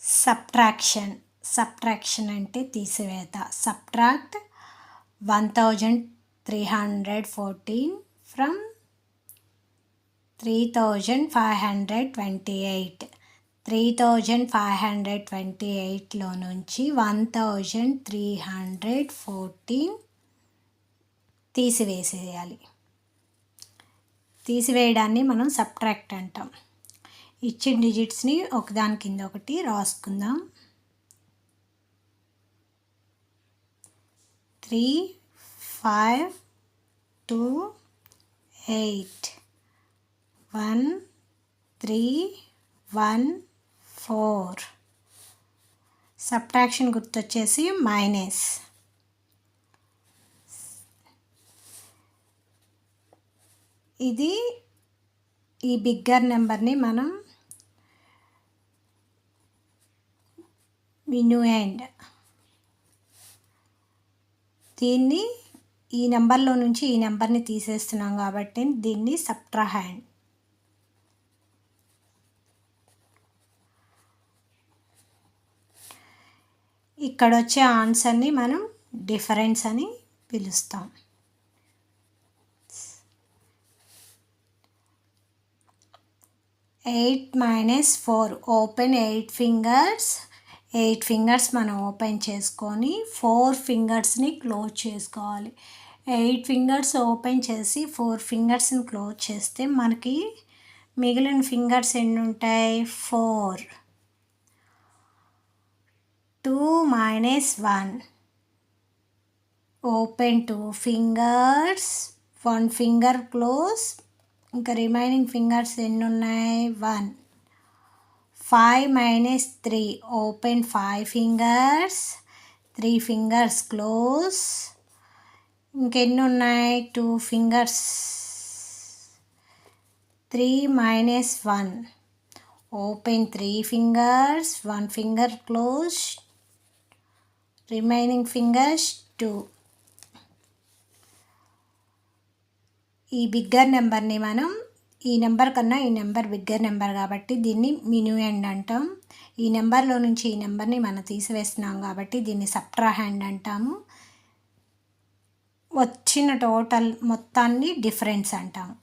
Subtraction అంటే తీసివేత. Subtract 1314 from 3528. 3528లో నుంచి 1314 తీసివేసేయాలి. తీసివేయడాన్ని మనం సబ్ట్రాక్ట్ అంటాం. ఇచ్చిన డిజిట్స్ని ఒకదాని కింద ఒకటి రాసుకుందాం. 3, 5, 2, 8, 1, 3, 1, 4. Subtraction గుర్తొచ్చేసి minus. ఇది ఈ బిగ్గర్ నెంబర్ని మనం మిన్యూఎండ్, దీన్ని ఈ నెంబర్లో నుంచి ఈ నెంబర్ని తీసేస్తున్నాం కాబట్టి దీన్ని సబ్ట్రాహెండ్. ఇక్కడ వచ్చే ఆన్సర్ని మనం డిఫరెన్స్ అని పిలుస్తాం. 8 - 4. Open 8 fingers. 8 ఫింగర్స్ మనం ఓపెన్ చేసుకొని 4 ఫింగర్స్ని క్లోజ్ చేసుకోవాలి. 8 ఫింగర్స్ ఓపెన్ చేసి 4 ఫింగర్స్ని క్లోజ్ చేస్తే మనకి మిగిలిన ఫింగర్స్ ఎన్ని ఉంటాయి? 4. 2 - 1. ఓపెన్ 2 ఫింగర్స్, 1 ఫింగర్ క్లోజ్, ఇంకా రిమైనింగ్ ఫింగర్స్ ఎన్ని ఉన్నాయి? 1. 5 - 3. ఓపెన్ 5 ఫింగర్స్, 3 ఫింగర్స్ క్లోజ్, ఇంకెన్ని ఉన్నాయి? 2 fingers. 3 - 1. Open 3 fingers, 1 finger close, remaining fingers 2. ఈ బిగ్గర్ నెంబర్ని మనం, ఈ నెంబర్ కన్నా ఈ నెంబర్ బిగ్గర్ నెంబర్ కాబట్టి దీన్ని మిన్యూఎండ్ అంటాం. ఈ నెంబర్లో నుంచి ఈ నెంబర్ని మనం తీసివేస్తున్నాం కాబట్టి దీన్ని సబ్ట్రాహెండ్ అంటాము. వచ్చిన టోటల్ మొత్తాన్ని డిఫరెన్స్ అంటాము.